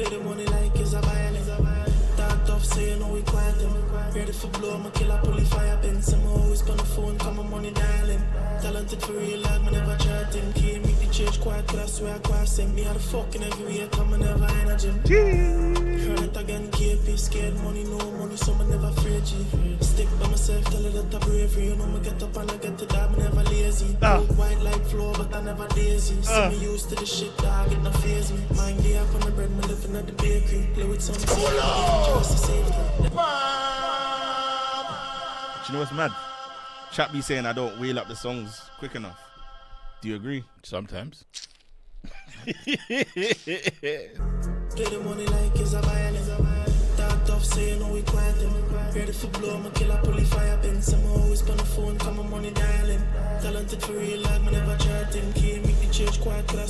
Play the money like it's a violin. Talk tough, say you know we quiet them. Ready for blow, I'ma kill a pulley fire pin. Some always on the phone, come on money dialing. Talented for real life, me never chatting. Can't make the church quiet, but I swear I crossing. Me had a fucking everywhere, come and never in a gym. Heard it again, KP, scared money, no money, so me never afraid G. Stick by myself, tell it that I'm bravery. You know me get up and I get to that, me never lazy. White like floor, but I never daisy. See me used to the shit, dog, it not faze me. Mind the up on the bread, me living at the bakery. Play with some just to save them. You know what's mad? Chat be saying I don't wheel up the songs quick enough. Do you agree? Sometimes. Play the money like it's a violin. Talk tough, say you know we quiet them. Ready for blow, I'ma kill a pulley fire pin. Some always on the phone, come on money dialing. Talented for real life, me never chatting. Can't make the church quiet, but I